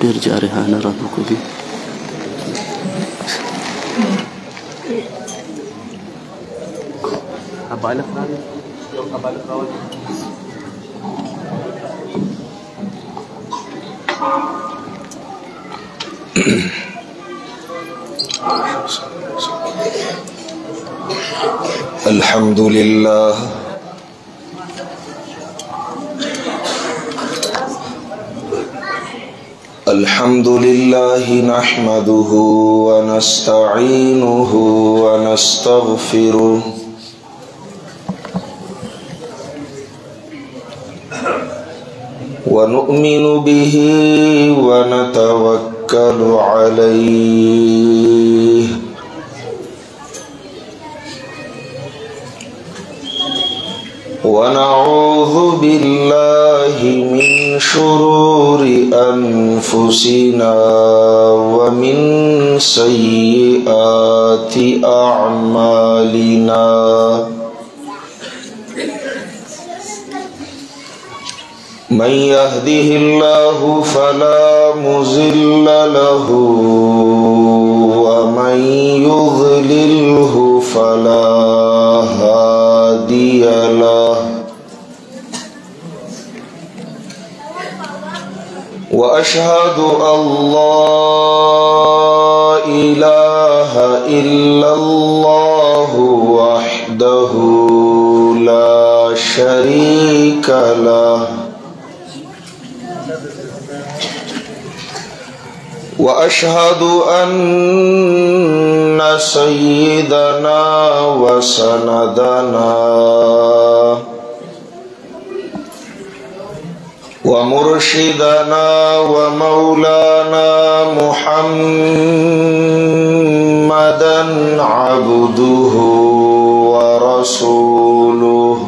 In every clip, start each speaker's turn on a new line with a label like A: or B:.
A: ارجع رهان ربك بي
B: الحمد لله الحمد لله نحمده ونستعينه ونستغفره ونؤمن به ونتوكل عليه ونعوذ بالله من شرور أنفسنا ومن سيئات أعمالنا من يهده الله فلا مضل له ومن يضلله فلا هادي له وأشهد أن لا إله إلا الله وحده لا شريك له وأشهد أن سيدنا وسندنا ومرشدنا ومولانا محمدا عبده ورسوله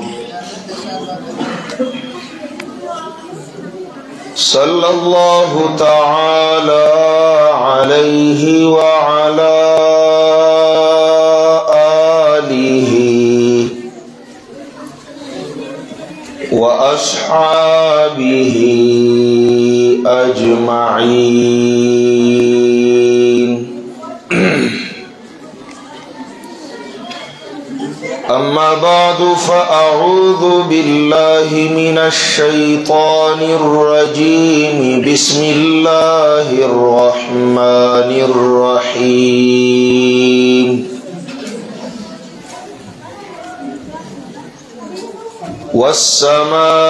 B: صلى الله تعالى عليه وعلى آله وأصحابه أجمعين أما بعد فأعوذ بالله من الشيطان الرجيم بسم الله الرحمن الرحيم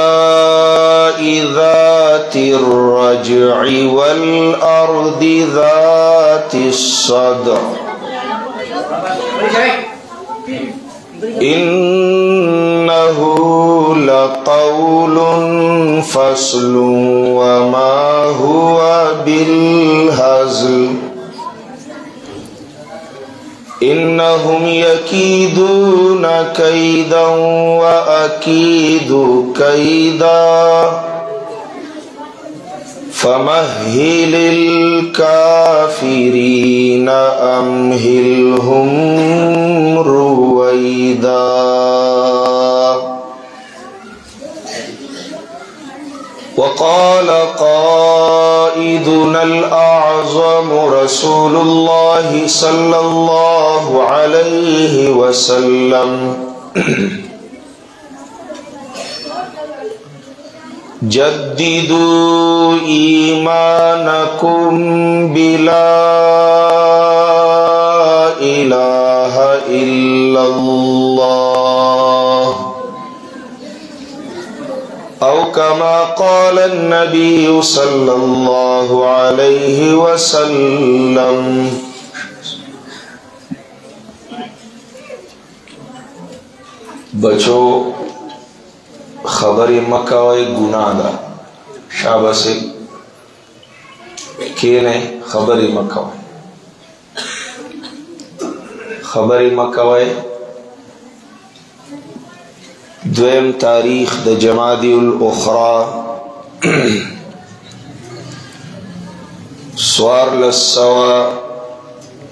B: والسماء ذات الرجع والأرض ذات الصدع إنه لقول فصل وما هو بالهزل إنهم يكيدون كيدا وأكيد كيدا فمهل الكافرين أمهلهم رويدا وقال قائدنا الأعظم رسول الله صلى الله عليه وسلم جددوا إيمانكم بلا إله إلا الله أو كما قال النبي صلى الله عليه وسلم बचो खबर मक्का व गुनाह दा शाबाश के ने खबर मक्का खबर मक्का व द्वेम तारीख द जमादिउल उखरा स्वार लसवा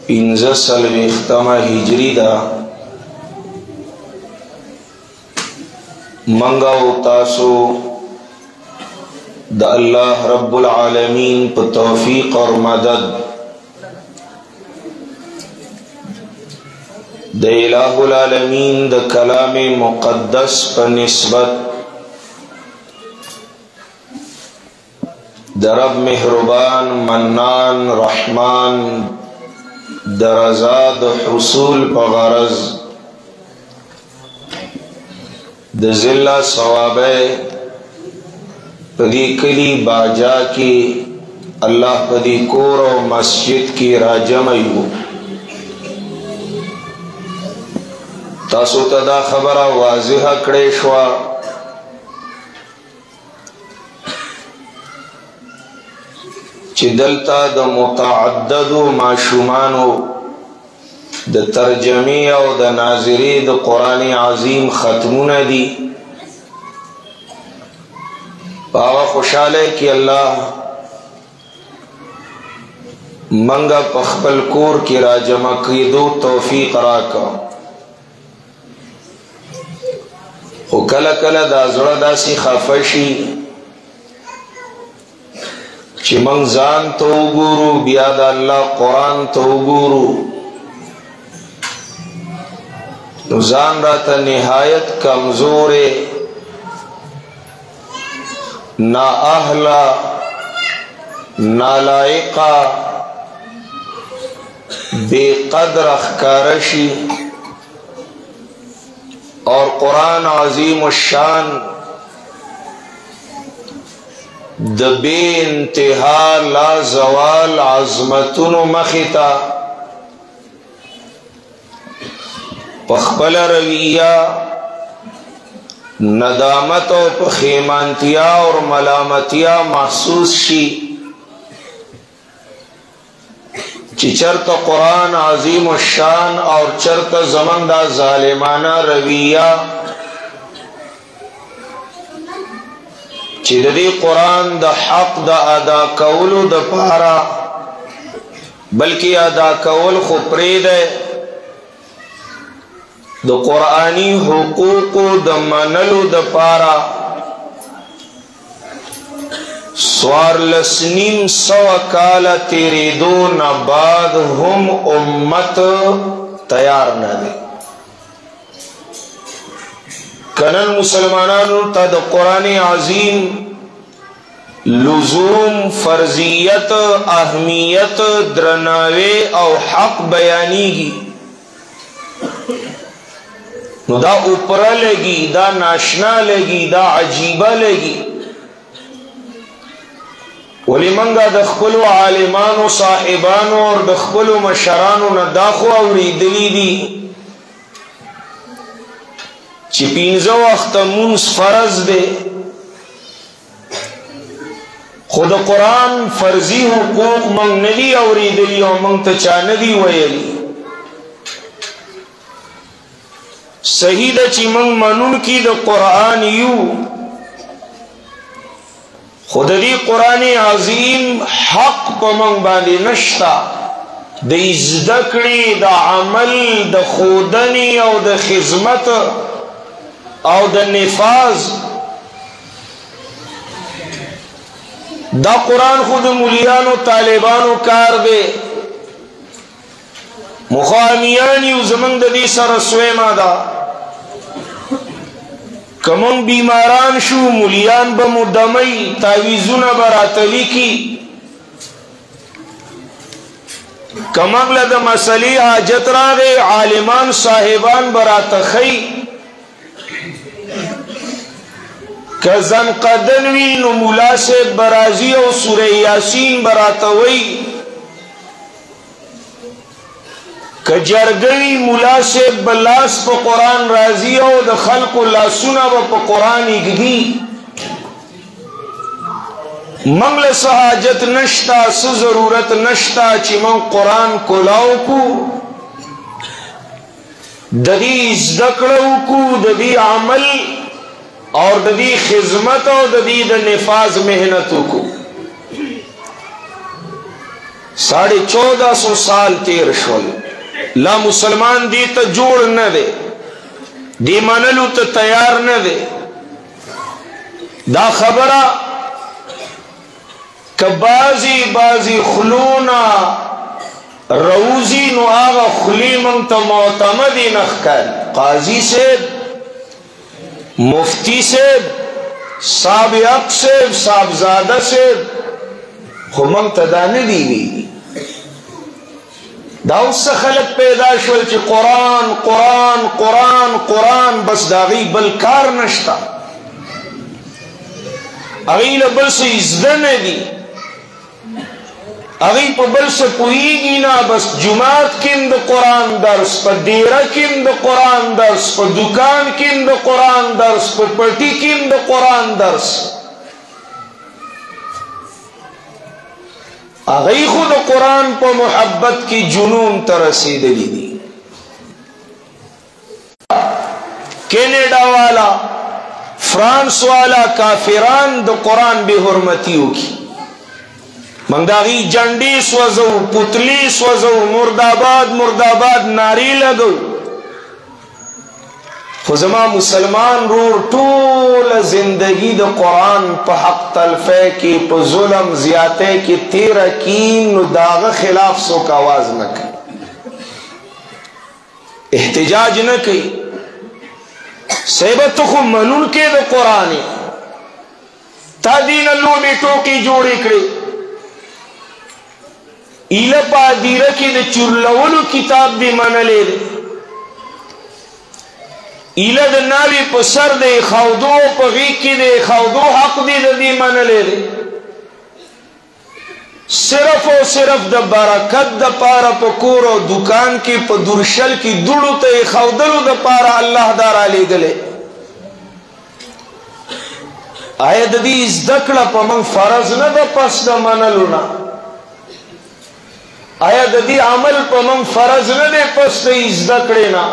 B: पिंजसल विख्तमा हिजरी दा मंगाओ तासो دا اللہ رب العالمین پا توفیق اور مدد دا الہ العالمین دا کلام مقدس پا نسبت دا رب مہربان منان رحمان دا رضا دا حصول پا غرض دا ذلہ ثوابے پدی کلی باجا کی اللہ پدی کور و مسجد کی راجمعیو تاسو تدا خبر واضح کڑے شوا چی دلتا دا متعدد معشومانو دا ترجمی او دا ناظری دا قرآن عظیم ختمون دی باوا خوشحالے کہ اللہ منگا پخبل کور کی راجمع کی دو توفیق راکا خو کل کل دا زړه داسی خفشی چی منگ زان تو گورو بیا دا اللہ قرآن تو گورو زان راتا نہایت کمزورے نا اہلا نا لائقا بے قدر اخکارشی اور قرآن عظیم الشان د بے انتہا لا زوال عظمتن مختا پخبل رویہ ندامت و پخیمانتیا اور ملامتیا محسوس شی چی چرت قرآن عظیم الشان اور چرت زمن دا ظالمانہ رویہ چی دی قرآن دا حق دا ادا کولو دا پارا بلکہ ادا کول خپرید ہے دا قرآنی حقوق دا منلو دا پارا سوار لسنیم سوا کالا تیری دون بعد ہم امت تیار نہ دے کنن مسلمانانو تا دا قرآن عظیم لزوم فرضیت اہمیت درناوے او حق بیانی گی نو دا اوپرا لگی دا ناشنا لگی دا عجیبہ لگی ولی منگا دخپلو عالمانو صاحبانو اور دخپلو مشرانو نداخو اوری دلی دی چی پینزو وقت منز فرض دے خود قرآن فرضی حقوق منگ ندی اوری دلی و منگ تچا ندی ویلی صحیح دا چی منگ منون کی دا قرآن یو خود دی قرآن عظیم حق پا منگ باندی نشتا دا ازدکڑی دا عمل دا خودنی او دا خدمت او دا نفاذ دا قرآن خود مولیانو طالبانو کار دے مخامیانی و زمن دا دی سر سویما دا کمون بیماران شو مولیان بمدمی تاویزون براتلی کی کمون لدى مسئلی حاجت را دے عالمان صاحبان براتخی کزن قدنوی نو مولا سے برازی و سورہ یاسین براتوی کجرگوی مولا سے بلاس پا قرآن رازی و دا خلق اللہ سنا پا قرآن اگدی منگل سحاجت نشتا سو ضرورت نشتا چی من قرآن کلاو کو ددی ازدکڑو کو ددی عمل اور ددی خدمت اور ددی دا نفاذ محنتو کو 1450 سال تیر شول لا مسلمان دی تا جوڑ نہ دے دی منلو تا تیار نہ دے دا خبرہ که بازی خلونا روزی نو آغا خلی من تا معتمدی نخکر قاضی سیب مفتی سیب سابق سیب صاحبزادہ سیب خو من تا دا ندیوی دا اس خلق پیدا شول چی قرآن قرآن قرآن قرآن بس داغی بل کار نشتا اغیل بل سے ازدن دی اغی پا بل سے پوئیگی نا بس جماعت کم دا قرآن درس پا دیرہ کم دا قرآن درس پا دکان کم دا قرآن درس پا پٹی کم دا قرآن درس اغی خود قرآن پا محبت کی جنون ترسید لی دی کینیڈا والا فرانس والا کافران دا قرآن بے حرمتیوں کی منگداغی جنڈی سوزو پتلی سوزو مرداباد ناری لگو خزما مسلمان رور طول زندگی دا قرآن پا حق تلفے کی پا ظلم زیادے کی تیرہ کین نو داغ خلاف سو کا آواز نہ کی احتجاج نہ کی سیبت خو منون کے دا قرآنی تا دین اللہ میں ٹوکی جوڑی کری ایلا پا دیرہ کی دا چرلولو کتاب دی منلے دے ایلا دا ناوی پا سر دے خودو پا غیق کی دے خودو حق دی دا دی منلے دے صرف و صرف دا برکت دا پارا پا کور و دکان کی پا درشل کی دوڑو تا خودلو دا پارا اللہ دارا لے گلے آیا دا دی ازدکڑا پا من فرض نا دا پس دا منلو نا آیا دا دی عمل پا من فرض نا دے پس دا ازدکڑے نا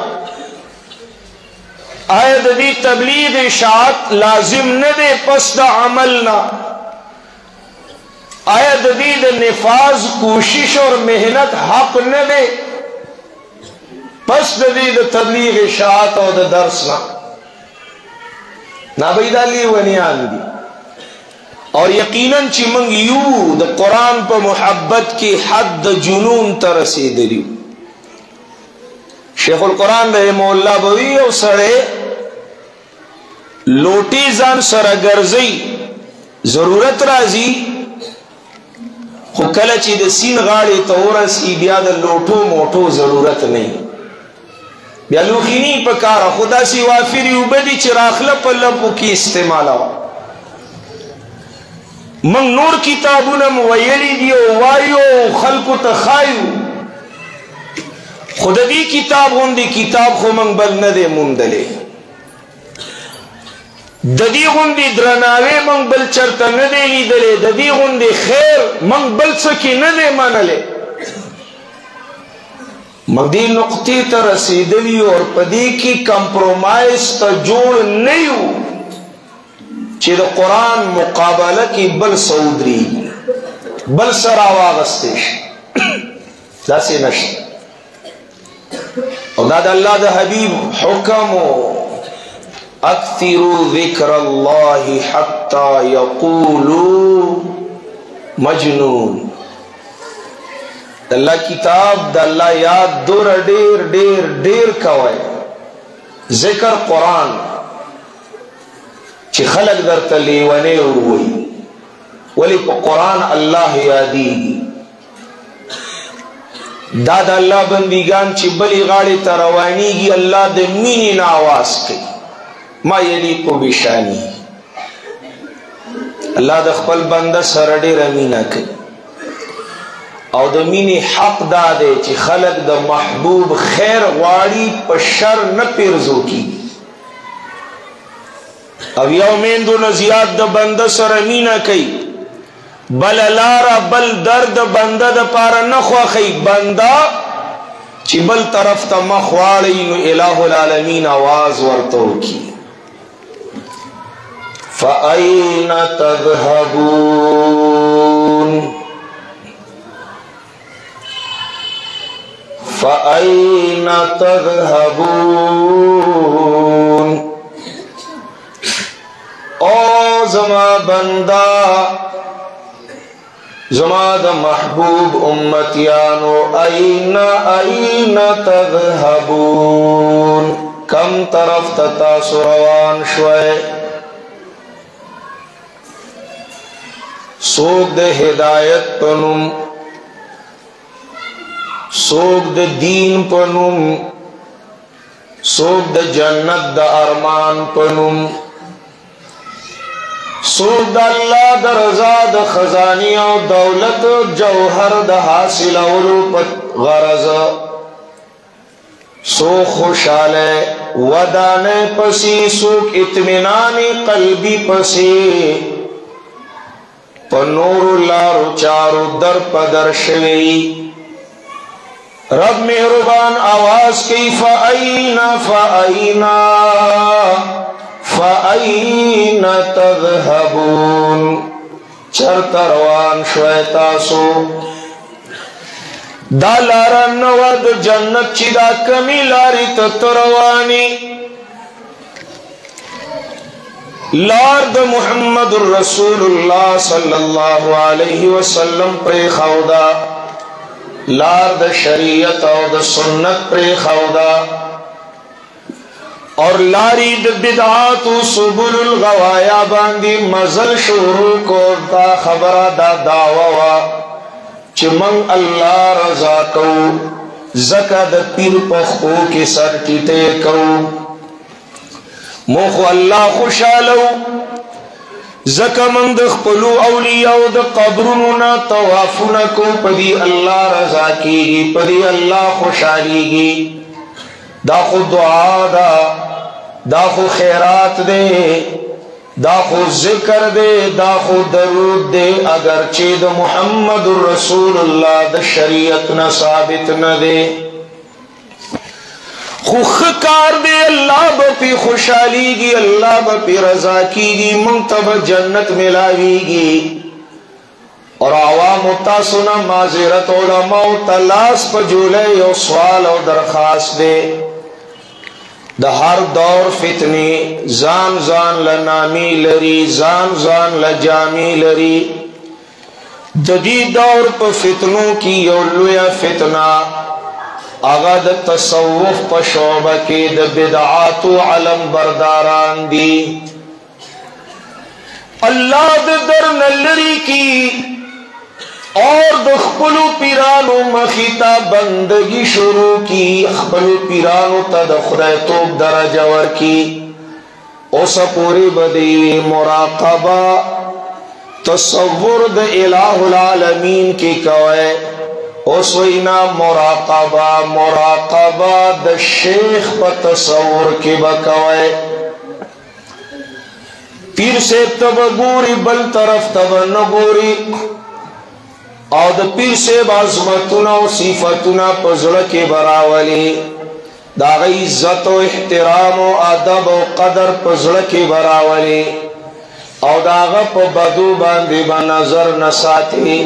B: آیا دا دی تبلیغ اشاعت لازم نہ دے پس دا عمل نا آیا دا دی دا نفاذ کوشش اور محنت حق نہ دے پس دا دی دا تبلیغ اشاعت اور دا درس نا نا بیدہ لی ونیان دی اور یقیناً چی منگ یو دا قرآن پا محبت کی حد جنون ترسی دلیو شیخ القرآن رحمہ اللہ بوی او سڑے لوٹی زان سر گرزی ضرورت رازی خو کلچی دا سین غاڑی تورسی بیا دا لوٹو موٹو ضرورت نہیں بیا لوخینی پکارا خدا سی وافری اوبدی چراخ لپ لپو کی استعمالا من نور کتابونا مویلی دیو وایو خلقو تخایو خود دی کتاب غندی کتاب خو من بل ندے مندلے ددی غندی درناوے من بل چرتا ندے لی دلے ددی غندی خیر من بل سکی ندے منلے من دی نقطی تا رسیدلی اور پدی کی کمپرومائز تا جوڑ نیو چی دا قرآن مقابلہ کی بل سعودری بل سراواغستیش دا سی نشت اور دا اللہ دا حبیب حکم اکثروا ذکر اللہ حتی یقولوا مجنون اللہ کتاب دا اللہ یاد دور دیر دیر دیر کوئے ذکر قرآن چی خلق در تلیوانے ہوئی ولی پا قرآن اللہ یادی دادا اللہ بندگان چی بلی غاڑی تروانی گی اللہ دے مینی ناواز کی ما یلیقو بشانی اللہ دا خپل بندہ سرڈی رمینہ کی او دا مینی حق دا دے چی خلق دا محبوب خیر غاڑی پا شر نپیرزو کی اب یومین دو نزیاد دا بندہ سرمینہ کی بل لارا بل درد بندہ دا پارا نخواخی بندہ چی بل طرف تا مخواڑی نو الہ العالمین آواز ورطو کی فَأَيْنَ تَذْهَبُونَ فَأَيْنَ تَذْهَبُونَ او زما بندہ ज़माद महबूब उम्मतियानो अईना अईना तज़हबून कम तरफ तता सुरवान श्वय सोग द हिदायत पनुम सोग द दीन पनुम सोग द जन्नत द अरमान पनुम सोग द अल्लाह द रजा द खजानी और दौलत जौहर द हासिल गरज सो खुशाले वदाने पसी सुख इत्मीनानी कल्बी पसी पनूरुल्लाह रुचारु दर पदर शवी रब मेहरबान आवाज की फ़अईना फ़अईना फ़अईना तज़हबून चरतरवान श्वेतासो दा लारा नवद जन्नत चिदा कमी लारी ततरवानी लार्द मुहम्मद रसूलुल्लाह सल्लल्लाहु अलैहि वसल्लम प्रे खौदा लार्द शरीयत और सुन्नत प्रे खौदा और लारी बिदआत सुबुल गवाया बांदी मजल शुरू को दा खबरा दा दावा चिमंग अल्लाह रजा को ज़कात पीर पखो के सर टीते को मोख अल्लाह खुशालो ज़कमंग दखपलू औलिया द कब्रुना तवाफुना को पदी अल्लाह रजा कीगी पदी अल्लाह खुशालीगी दाखु दुआ दाखु खैरात दे दाखु जिक्र दे दाखु दरूद दे अगर चेद मुहम्मद रसूलुल्लाह द शरीयत न साबित न दे खुखकार दे अल्लाह बपी खुशालीगी अल्लाह बपी रजा कीगी मुंतब जन्नत मिलावीगी और आवाम सुना माजिरत उलमा तलाश पजूले यो सवाल और दरखास्त दे द हर दौर फितनी जान जान लनामी लरी जान जान लजामी लरी जदीद दौर पर फितनों की योलुया फितना आगाद तसव्वुफ पशोब के द बिदआत अलम बरदारान दी अल्लाह दर नल्लरी की और दखपलु पिरानो मखीता बंदगी शुरू की खपलु पिरानो तदखुदाय तोब दरजवर की ओस पूरी बदी मुराकबा तसव्वुर द इलाहुल आलमीन की कवे ओसना मुराकबा मुराकबा द शेख पर तसव्वुर की बकवे पीर से तब गोरी बल तरफ तब न गोरी और पीर से बाज़मतुना सिफतुना पजड़ के बरावली दाग इज्जत व एहतराम व अदब व कदर पजड़ के बरावली और दाग प बदू बांधे नजर न साथी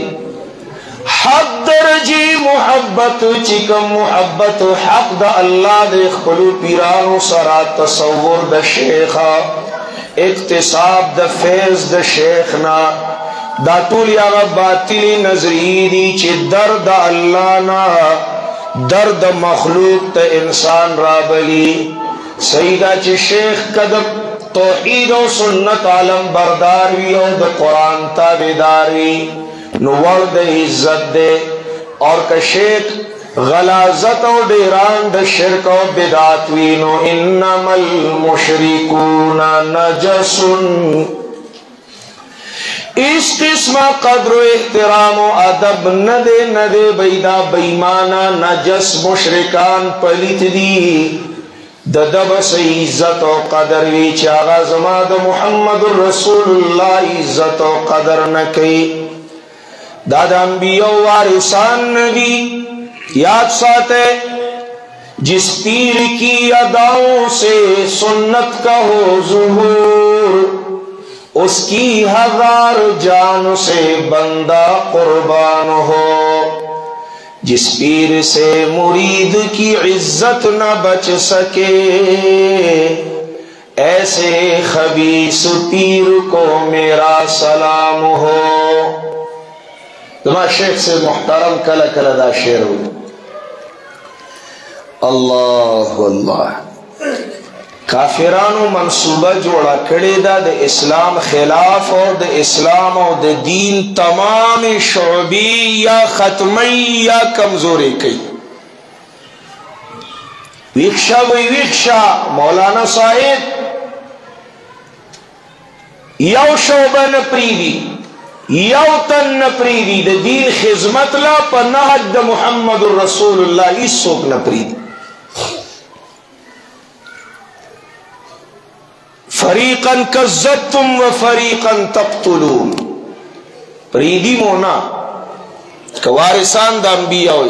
B: हक दर्जी मोहब्बत चिकम मोहब्बत हक द अल्लाह दे खलू पीरानो सरा तसव्वुर द शेखा इक्तिसाब द फैज द शेखना दातुल या बातिली नजरीदी चे दर्द अल्लाह ना दर्द मखलूक त इंसान राबली सईदा चे शेख कदम तौहीद और सुन्नत आलम बरदारी और द कुरान ताबेदारी नुवर द इज्जत दे और का शेख गलाजत और डेरान द शिरक और बिदात वीनो इन्नमल मुशरिकूना नजसुन इस किस्म कद्र एहतराम अदब न दे बैदा बेईमाना नजस मुशरिकान पलित दी ददब से इज्जत और कदर वी चागा जमाद मुहम्मद रसूलुल्लाह इज्जत और कदर न कई दादा अंबिया वारिसान नबी याद साथे जिस पीर की अदाओं से सुन्नत का हो ज़ुहूर उसकी हजार जान से बंदा कुर्बान हो जिस पीर से मुरीद की इज्जत न बच सके ऐसे खबीस पीर को मेरा सलाम हो زما شیخ سے محترم کله کله دا شعر وایي الله الله کافرانو منصوبه جوړه کړې ده د اسلام خلاف او د اسلام او د دین تمام شعبی یا ختمی یا کمزوری کوي ویخشا مولانا صاحب یو شعبه نه پریدي یو تن نه پریدي د دین خدمت لا په نهج د محمد رسول الله هیڅوک نه پریدي فریقا کذبتم وفریقا تقتلون پریدی مونا کوارثان د انبیاء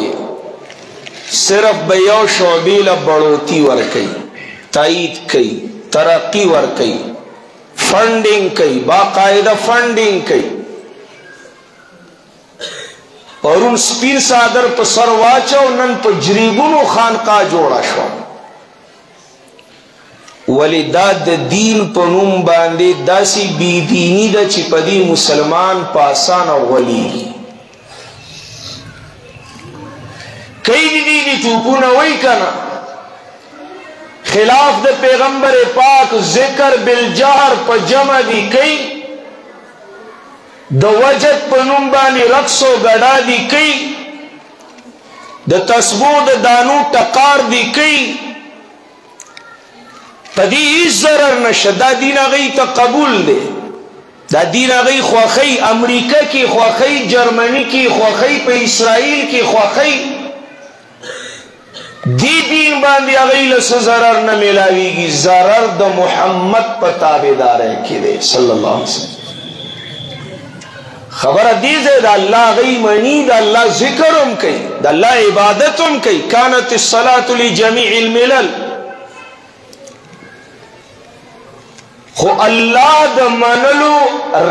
B: صرف به یو شعبې له بڑوتی ورکي تایید کوي ترقی ورکي فنڈنگ کوي باقاعده فنڈنگ کوي پرون سپین صادر په سر واچو نن په جریبونو خانقاه جوړه شو ولی دا د دین په نوم باندې داسې بی دینی ده چې په دې مسلمان په اسانه غولیږي کئی دینی ټوپونه وای کنه خلاف د پیغمبر پاک ذکر بالجهر په جمع دی کئی د وجد په نوم باندې رقص او غډا دی کئی د تسبیح د دانو ټقار دی کئی پدی ایز ضرر نشه دا دین اغی تا قبول دے دا دین اغی خواخی امریکہ کی خواخی جرمنی کی خواخی پہ اسرائیل کی خواخی دی دین باندی اغی لس ضرر نمیلاوی گی ضرر دا محمد پہ تابدار ہے کی دے صلی اللہ علیہ وسلم خبر دیزے دا اللہ اغی منی دا اللہ ذکرم کئی دا اللہ عبادتم کئی کانت الصلاة لجمیع الملل خو اللہ دا منلو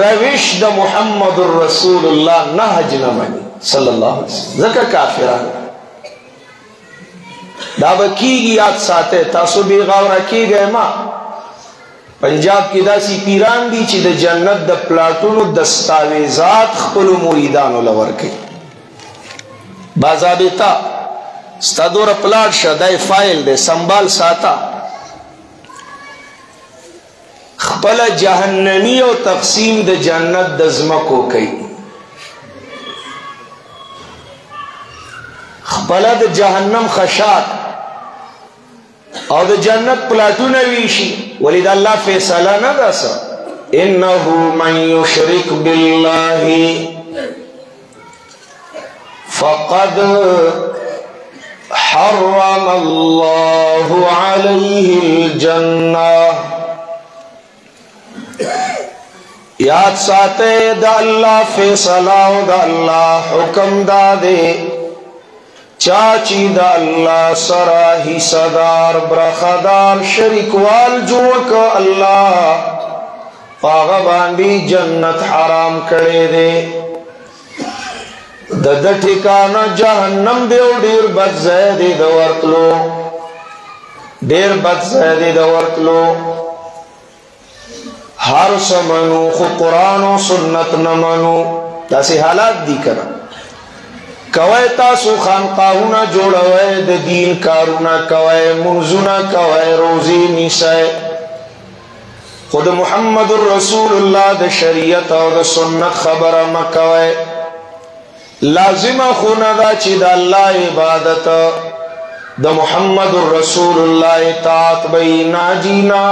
B: روش دا محمد الرسول اللہ نهج نمانی صلی اللہ علیہ وسلم ذکر کافران دا بکیگی یاد ساتے تاسو بی غورا کی گئے ما پنجاب کی دا سی پیران دی چی دا جنت دا پلاٹونو دستاویزات خپلو مریدانو لور کئی بازابتا ستا دور پلاٹ شدائی فائل دے سنبال ساتا خپل جهنمی او تقسیم د جنت د زمکو کوي خپل د جهنم خشاک او د جنت پلاټونه ویشي ولید الله فیصله نه داسه انه من یشرک بالله فقد حرم الله عليه الجنه یاد ساتے دا اللہ فیصلہ دا اللہ حکم دا دے چاچی دا اللہ سراہی صدار برخدار شرکوال جوڑ کا اللہ پاغباندی جنت حرام کرے دے دا ٹھکانا جہنم دیو دیر بد زیدی دا ورطلو دیر بد زیدی دا ورطلو ہر سمنو خو قرآن و سنت نمنو دا سی حالات دی کرا کوئی تاسو خانقاہونا جوڑوئے دا دین کارونا کوئی منزونا کوئی روزی نیسائے خود محمد الرسول اللہ دا شریعت و دا سنت خبر مکوئے لازم خونا دا چی دا اللہ عبادت دا محمد الرسول اللہ اطاعت بئی ناجینا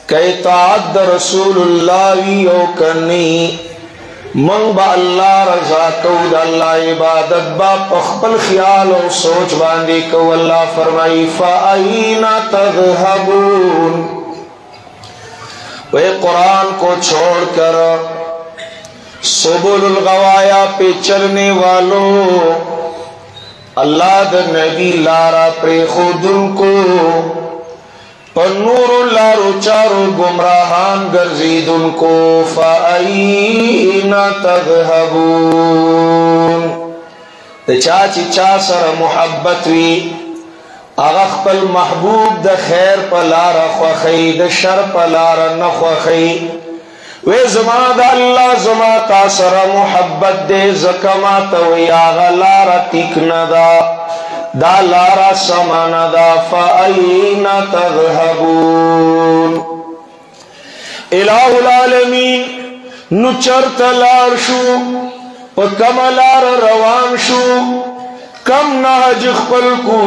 B: کہ اطاعت دا رسول اللہ ویو کرنی من با اللہ رضا کو دا اللہ عبادت با پخپل خیال و سوچ باندے کو اللہ فرمائی فَأَيْنَ تَذْهَبُونَ وہ قرآن کو چھوڑ کر سبل الغوایا پہ چلنے والوں اللہ دا نبی لارا پر خود ان کو پر نور لارو چارو گمراہان گرزید ان کو فَأَيْنَ تَذْهَبُونَ دا چاچی چا سر محبت وی اغخ پل محبوب دا خیر پا لارا خوخی دا شر پا لارا نخوخی وی زما دا اللہ زما تا سر محبت دے زکما توی آغا لارا تکنا دا لارا سمانا دا فأین تذهبون الہ العالمین نو چرت لار شو و کم لار روان شو کم نهج خپل کو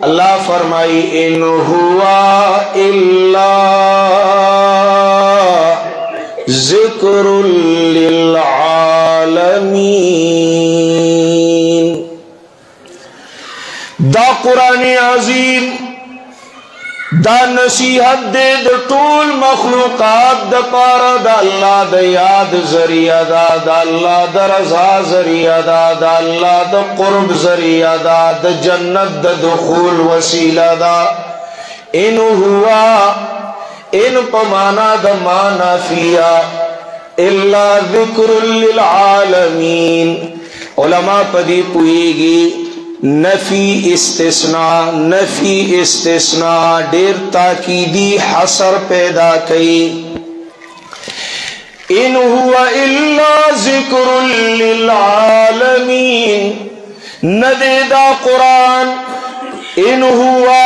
B: اللہ فرمائی ان ہوا الا ذکر للعالمین دا قرآن عظیم دا نصیحت دے دا طول مخلوقات دا پارا دا اللہ دا یاد ذریعہ دا اللہ دا رضا ذریعہ دا اللہ دا قرب ذریعہ دا جنت دا دخول وسیلہ دا ان ہوا ان پمانا دا مانا فیا الا ذکر للعالمین علماء پدی پوئیگی نفی استثناء دیر تاکیدی حصر پیدا کی ان ہوا الا ذکر للعالمین ندیدہ قرآن ان ہوا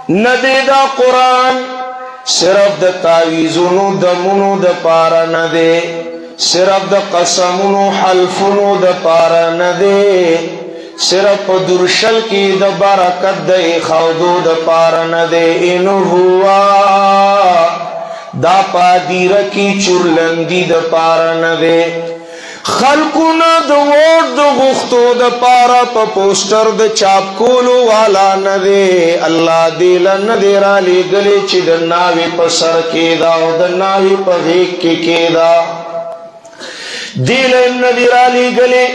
B: ندیدہ قرآن صرف دا تعویزونو دمونو دا پارا ندے صرف دا قسمونو حلفونو دا پارا ندے صرف درشل کی دا برکت دا خودو دا پارن دے ان ہوا دا پادیر کی چرلندی دا پارن دے خلقونا دا ووٹ دا غختو دا پارا پا پوسٹر دا چاپ کولو والا ندے اللہ دیلا ندے را لے گلے چی دا ناوی پا سر کے دا دا ناوی پا غیق کے دا دیلا ندے را لے گلے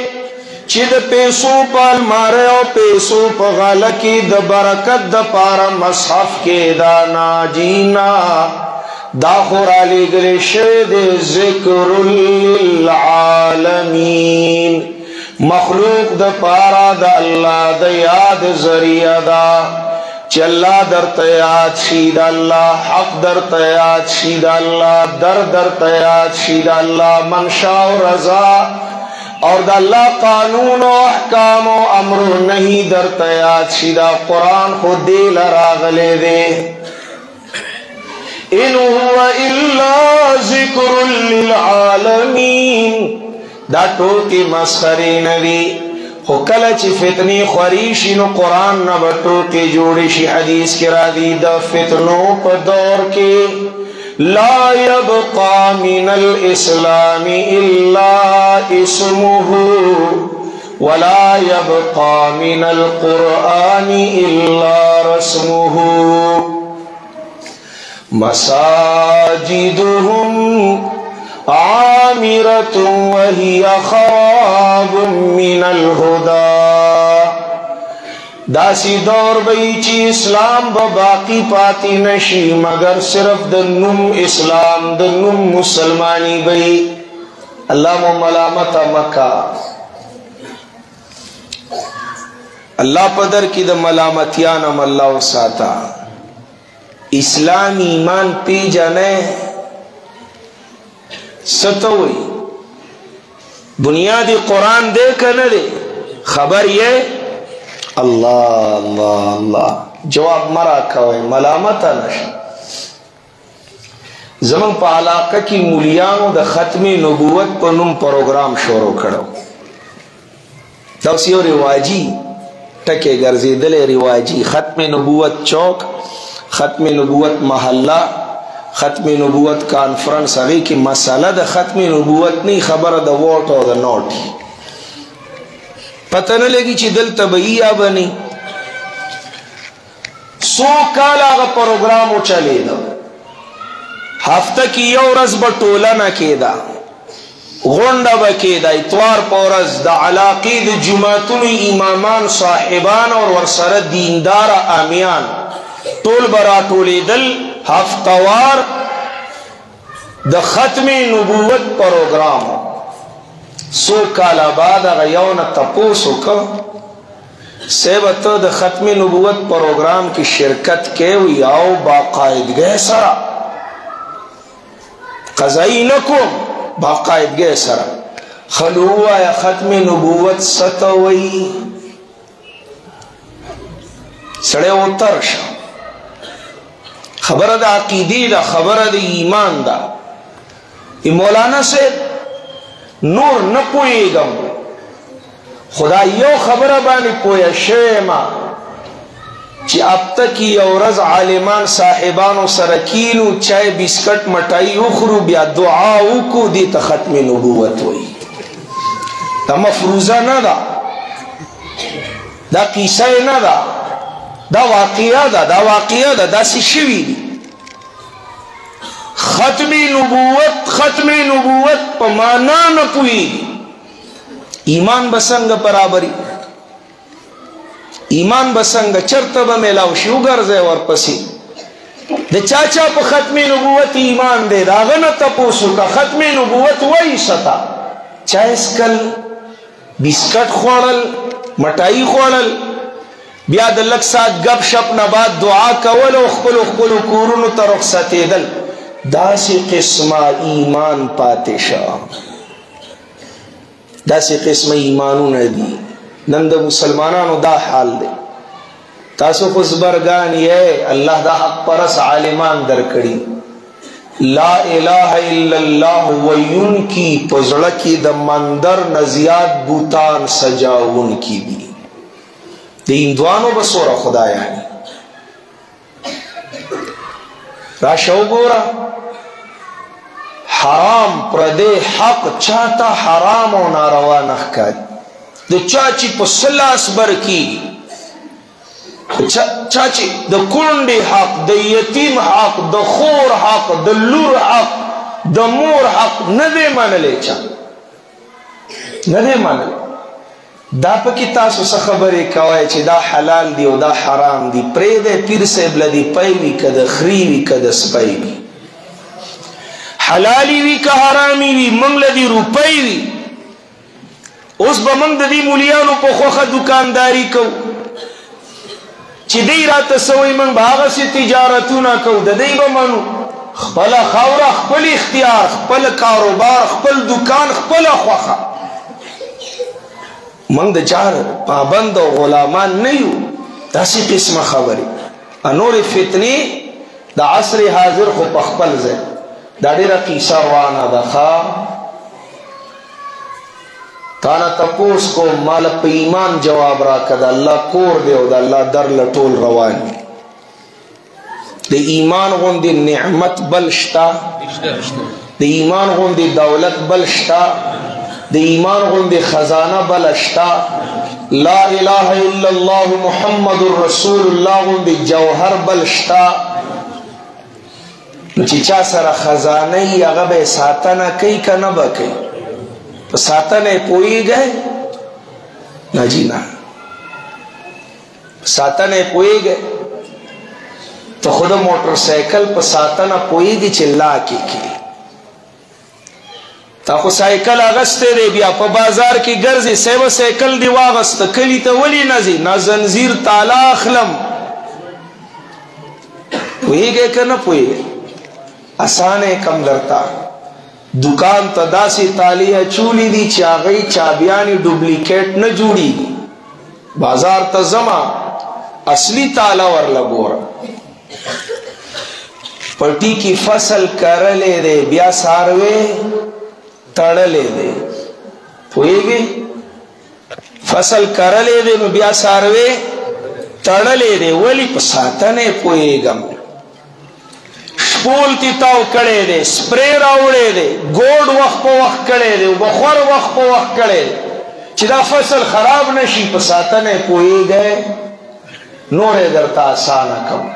B: چی دا پیسو پال مارے او پیسو پا غالکی دا برکت دا پارا مصحف کے دا ناجینا دا خورالی گلے شید ذکر للعالمین مخلوق دا پارا دا اللہ دا یاد ذریعہ دا چی اللہ در تیاد شید اللہ حق در تیاد شید اللہ در تیاد شید اللہ منشا و رضا اور دا اللہ قانون و احکام و امر نہیں در تیاد شدہ قرآن خود دل راغلے دے ان ہوا الا ذکر للعالمین دا ٹوکی مسخری ندی خو کلچ فتنی خوریشی نو قرآن نبا ٹوکی جوڑیشی حدیث کرا دی دا فتنوں پا دور کے لا يبقى من الإسلام إلا اسمه ولا يبقى من القرآن إلا رسمه مساجدهم عامرة وهي خراب من الهدى داسی دور بئی چی اسلام با باقی پاتی نشی مگر صرف دنم اسلام دنم مسلمانی بئی اللہ ملامت مکہ اللہ پدر کی دا ملامتیانم اللہ وساتا اسلام ایمان پی جانے ستوئی بنیادی قرآن دے کر نہ دے خبر یہ اللہ اللہ اللہ جواب مرا کوئے ملامتا نشا زمان پا علاقہ کی مولیانو دا ختم نبوت پا نم پروگرام شروع کرو دوسیو رواجی ٹکے گرزی دل رواجی ختم نبوت چوک ختم نبوت محلہ ختم نبوت کانفرنس اگئی کی مسئلہ دا ختم نبوت نہیں خبر دا ووٹ اور دا نوٹ پتہ نہ لگی چی دل تبعی یا بنی 100 کال آگا پروگرامو چلے دا ہفتہ کی یو رز بطولہ نہ کے دا غنڈہ بکے دا اتوار پورز دا علاقی دا جماعتون امامان صاحبان اور ورسر دیندار آمیان طول برا طولی دل ہفتوار دا ختم نبوت پروگرامو 100 کالا بعد غیون تپوسو کا سیبتا دا ختم نبوت پروگرام کی شرکت کے وی آو باقاعدگی سرا قضایی نکوم باقاعدګۍ سره. خلو ووایه ختم نبوت څه ته وایي؟ سړی وتر شه. خبره د عقیدې ده، خبره د ایمان ده. مولانا صاحب نور نه پوهېږم، خدا یو خبره باندې پوهه شوی ما چې اب تک یو ورځ عالمان صاحبانو سره کینو، چای بسکټ مټای وخورو، بیا دعا وکړو، دې ته ختم نبوت وایي. دا مفروضه نه ده، دا قیسه نه ده، دا واقعه ده، دا واقعه ده، داسې شوي دي. ختم نبوت په معنا نه پوهېږي. ایمان به څنګه برابري؟ ایمان به څنګه چرته به میلاو شي؟ وګرځئ ورپسې. د چا چا په ختم نبوت ایمان دی، د هغه نه تپوس وکړه ختم نبوت وایي څه ته؟ چای څښل، بسکټ خوړل، مټایي خوړل، بیا د لږ ساعت ګپ شپ نه بعد دعا کول او خپلو کورونو ته رخصتېدل. داسې قسمه ایمان پاتې شه. داسې قسمه ایمانونه دي. نن د مسلمانانو دا حال دی. تاسو خو زبرګان یې، الله دا حق پرس عالمان درکړي. لا اله الا الله ویونکي په زړه کې د مندر نه زیات بوتان سجاونکي دي. د هندوانو به څوره خدایانې. راشه وګوره، حرام پردی حق چاته حرام او ناروا نه ښکاري. د چا چې په سلاس بر کېږي، چا چې د کونډې حق، د یتیم حق، د خور حق، د لور حق، د مور حق نه دی منلی، چا نه دی منلی. دا پکې تاسو څه خبرې کوئ چې دا حلال دی او دا حرام دی؟ پرېږدی پیر صاحب له دې پی وي که د خري وي که د سپی وي، حلالي وي که حرامي وي، موږ له دې روپۍ وي. اوس به موږ د دې مولیانو په خوښه دکانداري کوو چې دی راته څه وایي، موږ به هغسې تجارتونه کوو، د دی به منو. خپله خاوره، خپل اختیار، خپل کاروبار، خپل دکان، خپله خوښه. موږ د چا پابند او غلامان نه یو. داسې قسمه خبرې. نورې فتنې د عصر حاضر خو په خپل ځای. دا ډېره قیصه روانه ده. ښه تا نه تپوس کوم، ماله په ایمان جواب راکړه. د الله کور دی او د الله در له ټول روان دي. د ایمان غوندې نعمت بل شته؟ د ایمان غوندې دولت بل شته؟ د ایمان غوندې خزانه بل شته؟ لا اله الا الله محمد رسول الله غوندې جوهر بل شته؟ نو چې چا سره خزانه وي هغه به یې ساتنه کوي که نه به کوي؟ په ساتنه یې پوهېږئ؟ نه جي نه، په ساتنه یې پوهېږئ؟ ته خو د موټر سایکل په ساتنه پوهېږي چې لاکې کې تا خو سایکل اغستی دی، بیا په بازار کې ګرځې، صاحبه سایکل دې واغسته، کلي ته ولې نه ځې؟ نه زنځیر تاله اخلم. پوهېږئ که نه پوهېږئ؟ اسانه کم درته. دکان ته داسې تالې اچولې دي چې هغې چابیانې ډوپلیکیټ نه جوړېږي. بازار ته ځمه اصلي تاله ورله ګوره. پټي کې فصل کرلی دی، بیا څاروی تړلی دی. پوهېږئ؟ فصل کرلی دی نو بیا څاروی تړلی دی. ولې؟ په ساتنه یې پوهېږم. شپول تی تاو کړی دی، سپری راوړی دی، ګوډ وخت په وخت کړی دی، بخور وخت په وخت کړی دی چې دا فصل خراب نشي. په ساتنه یې پوهېږئ؟ نور یې درته اسانه کوم.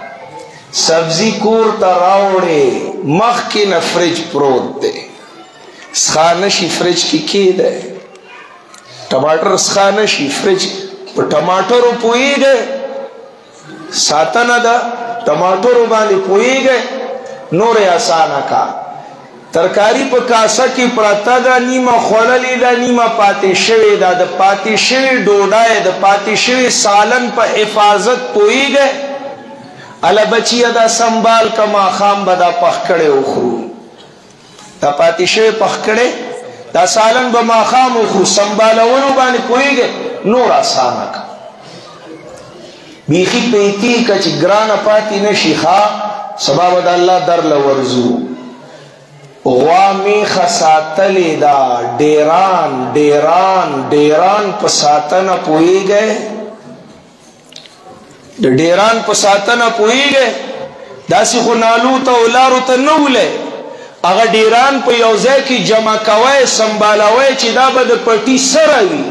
B: سبزي کور ته راوړې، مخکې نه فرج پروت دی، څښا نشي فرج کې کېدی. ټماټر څښا نشي فرج. په ټماټرو پوهېږئ؟ ساتنه ده ټماټرو باندې پوهېږئ؟ نور یې اسانه کا. ترکاری په کاسه کې پرته ده، نیمه خوړلې ده، نیمه پاتې شوې ده. د پاتې شوې ډوډۍ، د پاتې شوې سالن په حفاظت پوهېږئ؟ اله بچیه دا سنبال که ماښام به دا پخ کړی وخورو. دا پاتې شوی پخ کړی دا سالن به ماښام وخورو سنبالولو باندې پوهېږې نور اسانه که بیخي پیتي که چې ګرانه پاتې نه شي ښه سبا به د الله در له ورځو غوا میخه ساتلې ده ډیران په ساتنه پوهېږئ د ډیران په ساتنه پوهېږئ داسې خو نالو ته او لارو ته نه ولی هغه ډیران په یو ځای کې جمع کوئ سنبالوئ چې دا به د پټي سره وي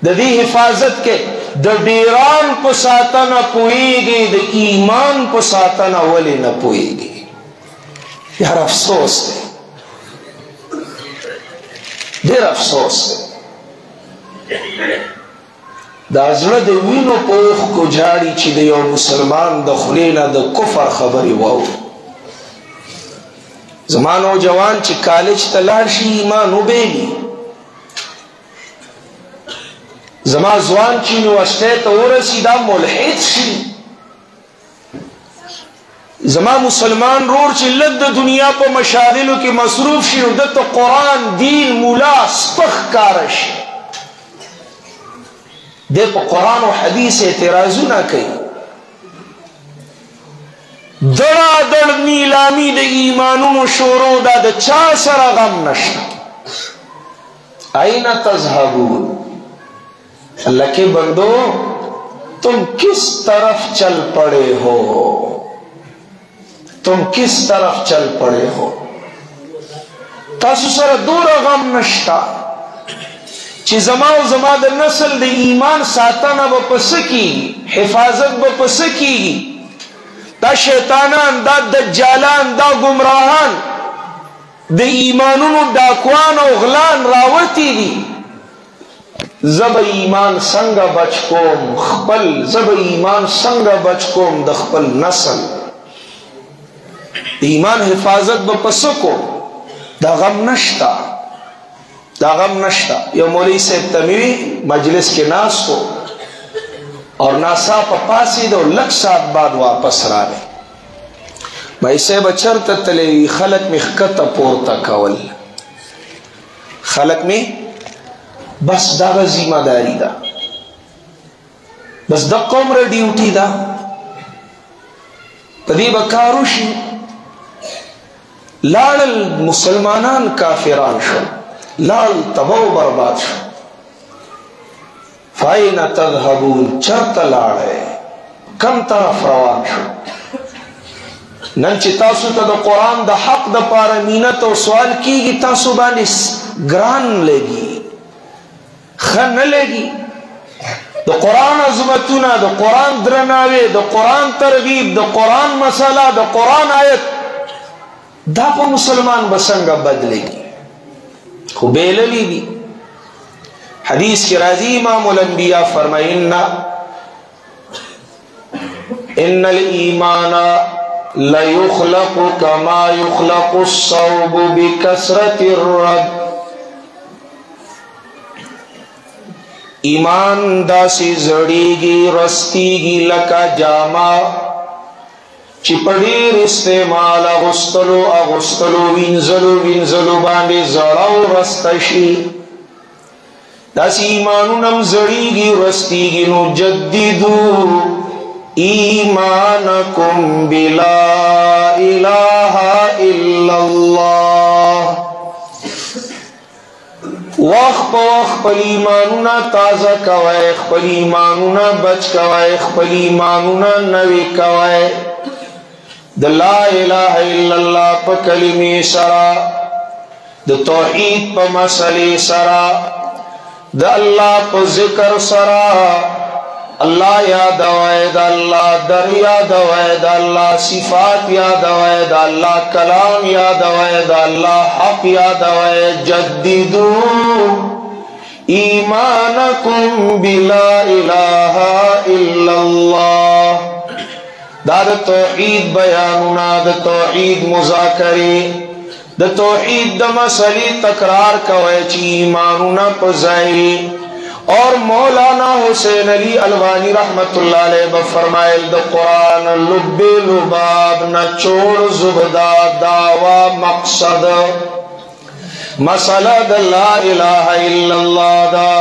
B: د دې حفاظت کې د ډیران په ساتنه پوهېږي د ایمان په ساتنه ولې نه پوهېږي یار افسوس دی ډېر افسوس دی دا زړه د وینو په اوښکو جاړي چې د یو مسلمان د خولې نه د کفر خبرې واوري زما نوجوان چې کالج ته لاړ شي ایمان وبېلي زما ځوان چې یونیورسټۍ ته ورسي دا ملحد شي زما مسلمان رور چې لږ د دنیا په مشاغلو کې مصروف شي نو دته قرآن دین مولا سپخ کاره شي دی په قرآن او حدیث اعتراضونه کوي دړادړ نیلامي د ایمانونو شروع دا د چا سره غم نشته أين تذهبون اللہ کے بندو تم کس طرف چل پڑے ہو تاسو سره دور غم نشتا چې زما او زما د نسل د ایمان ساتنه به پس کی حفاظت به پس کی دا شیطانان دا دجالان دا گمراهان د ایمانونو ډاکوان او غلان راوتی دي زب ایمان څنګه بچ کوم خپل زب ایمان څنګه بچ کوم د خپل نسل ایمان حفاظت به پس کو دا غم نشتا یو مولوی صاحب تمیوی مجلس کے ناس کو اور ناسا پا پاسی دو لک سات بعد واپس راوے بھائی صاحب چرتا تلیوی خلق میں خکتا پورتا کول خلق میں بس دا ذمہ داری دا بس دا قوم را ڈیوٹی دا پدی بکاروشی لاړل مسلمانان کافران شو لاړل تباہ برباد شو فَأَيْنَ تَذْهَبُونَ چرت لاړې کم طرف روان شو نن چې تاسو ته د قرآن د حق د پاره مینت او سوال کیږي تاسو باندې ګران لګي ښه نه لګي د قرآن عظمتونه د قرآن درناوی د قرآن ترغیب د قرآن مسله د قرآن آیت دا په مسلمان بسنګه بدلېږي خو بیللی دی حدیث کی راضی امام الانبیاء فرمائن ان الایمان لیخلق کما یخلق الصوب بکثرت الرد ایمان داسی زڑیگی رستیگی لکا جاما چپڑیر استعمال اغسطلو وینزلو باندے زڑاو رستشی داس ایمانونم زڑیگی رستیگی نو جددو ایمانکم بلا الہ الا اللہ وقت ایمانونا تازہ کوائے خپل ایمانونا بچ کوائے خپل ایمانونا نوی کوائے د لا الہ الا اللہ پا کلمی سرا د توحید پا مسئلے سرا د اللہ پا ذکر سرا اللہ یاد ہوئے دا اللہ در یاد ہوئے دا اللہ صفات یاد ہوئے دا اللہ کلام یاد ہوئے دا اللہ حق یاد ہوئے جددو ایمانکم بلا الہ الا اللہ دا توحید بیانونا دا توحید مذاکری دا توحید دا مسئلی تکرار کوئے چی ایمانونا پزائی اور مولانا حسین علی الوانی رحمت اللہ علیہ بفرمائل دا قرآن لب لباب نچوڑ زبدہ دعوی مقصد مسئلہ دا لا الہ الا اللہ دا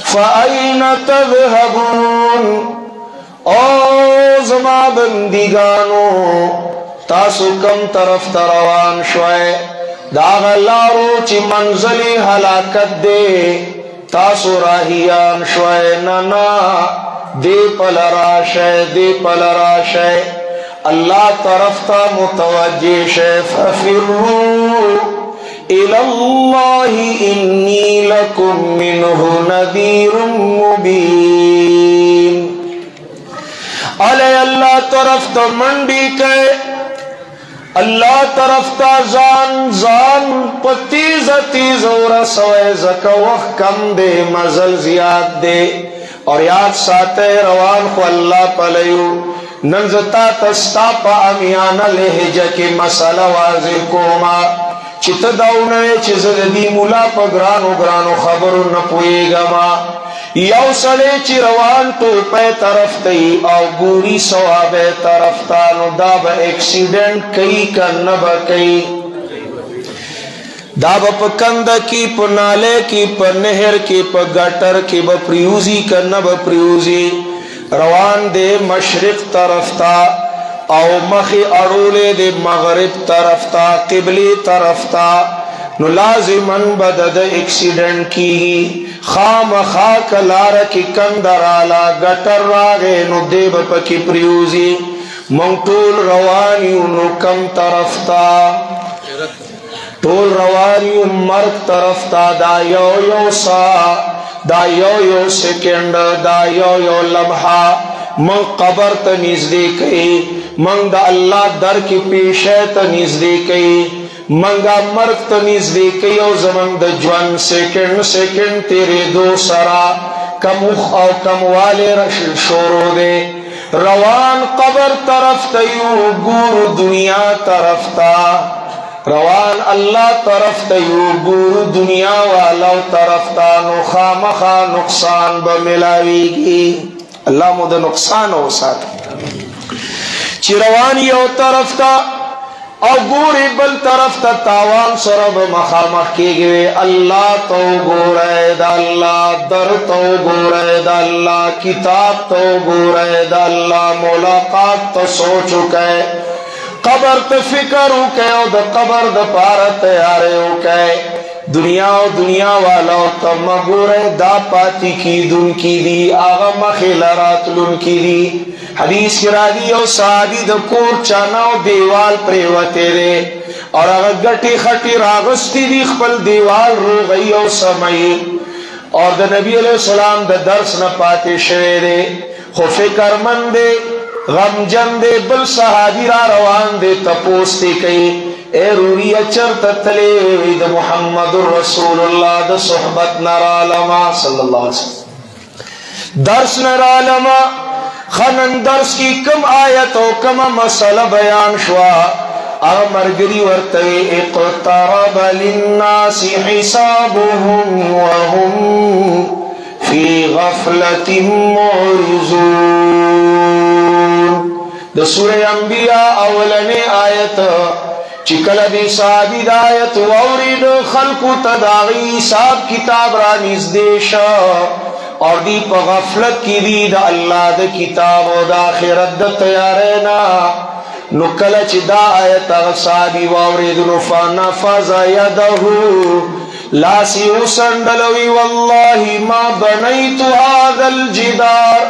B: فَأَيْنَ تَذْهَبُونَ او زما بندگانو تاسو کم طرف تروان شوئے داغ لارو چی منزلی حلاکت دے تاسو راہیان شوئے نانا دے پل راشے اللہ طرف تا متوجہ شے فَفِرُّوا إِلَى اللَّهِ إِنِّي لَكُمْ مِنْهُ نَذِيرٌ مُبِينٌ علی اللہ طرف تا منڈی کے اللہ طرف تا زان پتیز اور سوئے زکا وقت کم دے مزل زیاد دے اور یاد ساتے روان خو اللہ پلیو ننزتا تستا پا امیانا لہجہ کی مسئلہ واضح کوما چت داؤنے چیز دی مولا پا گرانو خبرو نپوئے گا ما یو سلے چی روان تو پہ طرف تی او گوری سوابے طرف تا نو دا با ایکسیڈنٹ کئی کرنا با کئی دا با پا کند کی پا نالے کی پا نہر کی پا گٹر کی با پریوزی کرنا با پریوزی روان دے مشرق طرف تا او مخی اڑولے دے مغرب طرف تا قبلی طرف تا نو لازمن بدد ایکسیڈنٹ کی خام خاک لارا کی کندرالا گٹر راگے نو دیب پکی پریوزی مونگ طول روانیو نو کم طرف تا طول روانیو مرک طرف تا دا یو سا دا یو سیکنڈ دا یو لمحہ من قبر تا نزدی کئی من دا اللہ در کی پیشے تا نزدی کئی منگا مرگ تنیز دی کئی او زمان دا جوان سیکنڈ تیرے دو سرا کموخ او کموالے رشل شورو دے روان قبر طرف تیو گور دنیا طرف تا روان اللہ طرف تیو گور دنیا والا طرف تا نخا مخا نقصان بملاوی گی اللہ مدہ نقصان ہو ساتھ چی روان یو طرف تا او گوری بل طرف تا تاوان سرب مخامخ کی گئے اللہ تو گورے دا اللہ در تو گورے دا اللہ کتاب تو گورے دا اللہ ملاقات تو سو چکے قبر تا فکر ہو کے او دا قبر دا پارا تیارے ہو کے دنیا والا تا مگورے دا پاتی کی دن کی دی آغا مخیلارات لن کی دی حدیث کی راگی او صحابی دا کور چاناو دیوال پریوتے دے اور اگر گٹی خٹی راغستی دی خپل دیوال رو گئی او سمائی اور دا نبی علیہ السلام دا درس نہ پاتے شوے دے خو فکر من دے غم جن دے بل صحابی را روان دے تپوستی کئی اے روری اچر تتلے وید محمد رسول اللہ دا صحبت نرالما صلی اللہ علیہ وسلم درس نرالما خنن درس کی کم آیت و کم مسئلہ بیان شوا مرگری ورطوی اقترب للناس حسابهم وهم فی غفلت معرضون دا سورہ انبیاء اولنے آیت چکل دی صحابی دا آیت وورید خلق تداغی صاحب کتاب رانیز دیشا اور دی پا غفلت کی دی دا اللہ دا کتاب و دا آخرت دا تیارینا نکلچ دا آیت اغصابی وورید نفنفذ یدہو لاسی اسندلوی واللہ ما بنیت هذا الجدار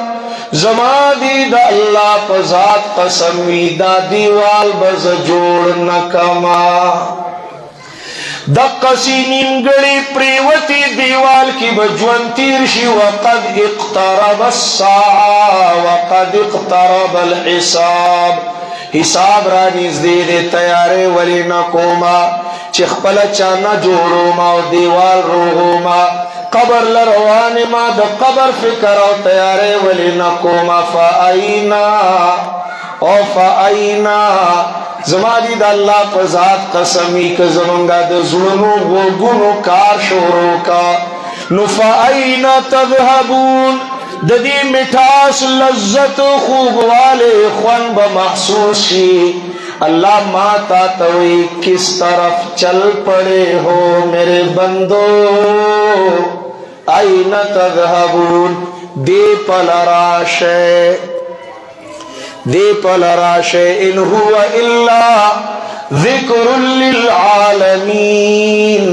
B: زما دی دا اللہ پا ذات قسمی دا دیوال بز جوڑ نکما دقسی ننگڑی پریوتی دیوال کی بجوان تیرشی وقد اقترب الساعة وقد اقترب الحساب حساب رانیز دے تیارے ولی نکوما چخ پلا چانا جوڑو ما و دیوال روحو ما قبر لروان ما دا قبر فکر و تیارے ولی نکوما فائنا زمانی دا اللہ پا ذات قسمی کا زمانگا دا ظلمو غوگونو کار شورو کا نفائنا تذهبون دا دی مٹاس لذت خوب والے خوان بمحسوس شی اللہ ماتا توئی کس طرف چل پڑے ہو میرے بندو این تذهبون دے پل راشے ان هو الا ذکر للعالمین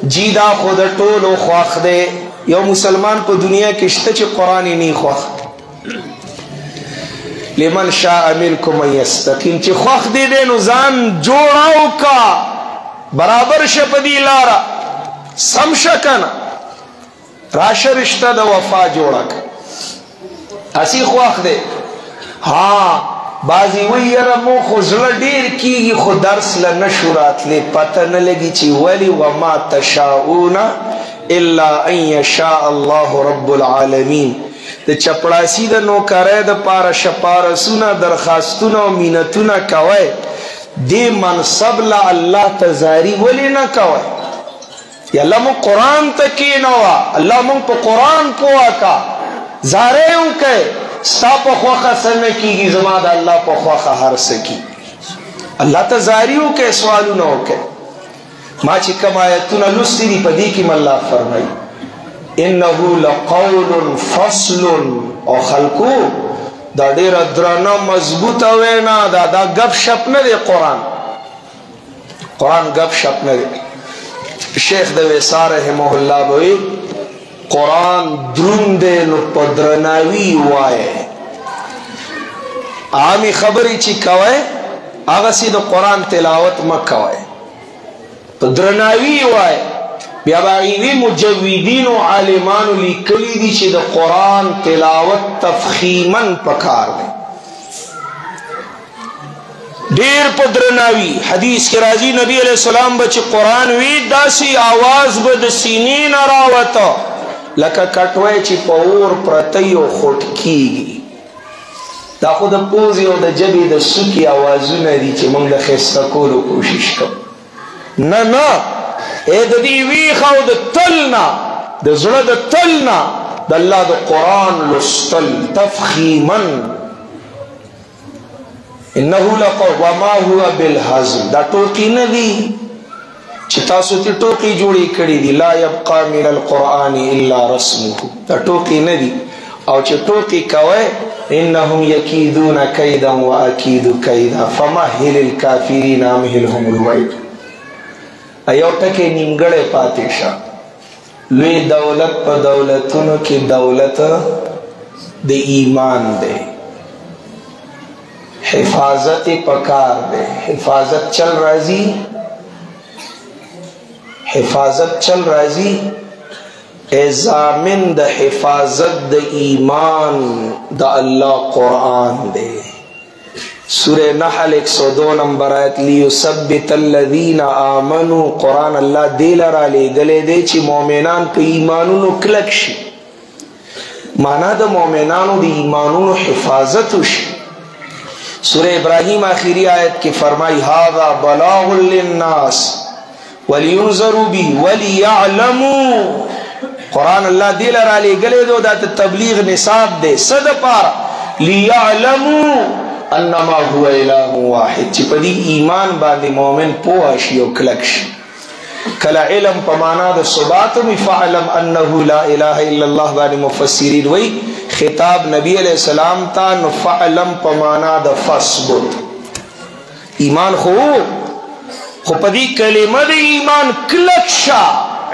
B: جیدہ خود ٹولو خواخ دے یو مسلمان کو دنیا کشتے چی قرآنی نہیں خواخ لمن شاء منکم ان یستقیم چی خواخ دے دے نزان جوڑاو کا برابر شپدی لارا سمشکن راش رشتہ دا وفا جوڑا کا اسی خواخ دے ہاں بازی وی رمو خوزل دیر کی خود درس لنشورات لے پتہ نلگی چی ولی وما تشاؤون الا ان یشاء اللہ رب العالمین دا چپڑاسی دا نوکرے دا پارا شپارسونا درخواستونا و مینتونا کوئے دے منصب لا اللہ تزاری ولی نہ کوئے یا اللہ مو قرآن تکی نوا اللہ مو پا قرآن پوا کا زارے ہوں کہ ستا پا خواخا سمے کی گی زمان دا اللہ پا خواخا ہر سکی اللہ تزاری ہوں کہ سوالو نہ ہو کہ ما چی کم آیتونا لستی دی پا دی کی ملا فرمائی انہو لقول فصل او خلقو دا دیر درانا مضبوط ہوئینا دا گپ شپ نہ دے قرآن گپ شپ نہ دے شیخ دا ویسار رحمہ اللہ بوئی قرآن درون دے نو پدرناوی وائے عامی خبری چی کوئے آغا سی دا قرآن تلاوت مکوئے پدرناوی وائے بیا باغیوی مجویدین و عالمان لیکلی دی چی دا قرآن تلاوت تفخیمن پکار دے دیر پدرناوی حدیث کے راضی نبی علیہ السلام بچ قرآن وی داسی آواز بد سینین راوتا لکا کٹوئے چی پاور پرتی و خوٹ کی گی دا خود پوزی و دا جبی دا سکی آوازو ندی چی منگ دا خیستا کولو کوشش کم نا اے دا دی ویخا و دا تلنا دا زڑا دا تلنا دا اللہ دا قرآن لستل تفخیمن انہو لقو وما ہوا بالحزم دا توقی ندی چی تاسو تی ٹوکی جوڑی کری دی لا یبقا من القرآن الا رسمه دا ٹوکی ندی او چی ٹوکی کوئے انہم یکیدون کیدا و اکید کیدا فمہل الکافرین امہلہم الوید ایو تکی نمگڑے پاتشا لوی دولت پا دولتونو کی دولت دے ایمان دے حفاظت پکار دے حفاظت چل رازی حفاظت چل رازی اے ضامن دا حفاظت دا ایمان دا اللہ قرآن دے سورہ نحل 102 نمبر آیت لیثبت الذین آمنوا قرآن اللہ دیل را لے گلے دے چی مومنان پہ ایمانونو کلک شی مانا دا مومنانو دی ایمانونو حفاظتو شی سورہ ابراہیم آخری آیت کی فرمائی هذا بلاغ للناس وَلِيُنْزَرُوا بِهِ وَلِيَعْلَمُوا قرآن اللہ دیل را لے گلے دو دا تبلیغ نصاب دے صد پارا لِيَعْلَمُوا انما هو الہ واحد چی پدی ایمان باندی مومن پواشی و کلکش کلا علم پمانا دا صباتم فعلم انہو لا الہ الا اللہ باندی مفسرین وی خطاب نبی علیہ السلام تا نفعلم پمانا دا فثبت ایمان خو پدی کلمہ دا ایمان کلکشا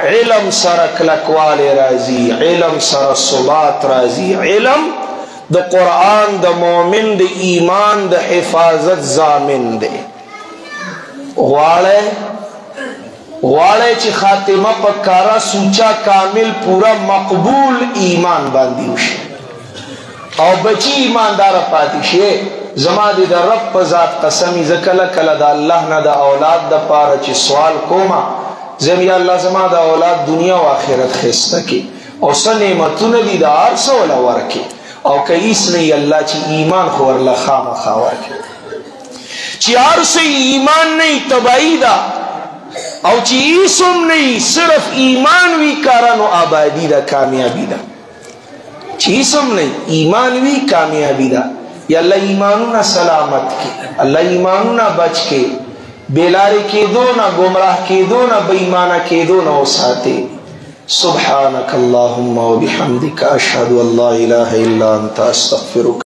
B: علم سر کلکوال رازی علم سر صبات رازی علم دا قرآن دا مومن دا ایمان دا حفاظت ضامن دے غوالے چی خاتمہ پکارا سوچا کامل پورا مقبول ایمان باندی ہوشی او بچی ایماندار پاتیشی زما دی دا رب پزاد قسمی زکل کل دا اللہ نا دا اولاد دا پارا چی سوال کوما زم یا اللہ زما دا اولاد دنیا و آخرت خیستا کی او سن نعمتون دی دا عرص والا ورکی او کئیس نہیں اللہ چی ایمان خور لخام خواہ کی چی عرص ایمان نہیں تبائی دا او چی ایسم نہیں صرف ایمان وی کارن و آبادی دا کامیابی دا چی ایسم نہیں ایمان وی کامیابی دا یا اللہ ایمانونا سلامت کی، اللہ ایمانونا بچ کے بیلاری کی دونا گمراہ کی دونا بیمانہ کی دونا وساتے. سبحانک اللہم و بحمدک اشہد ان لا الہ الا انت استغفرک.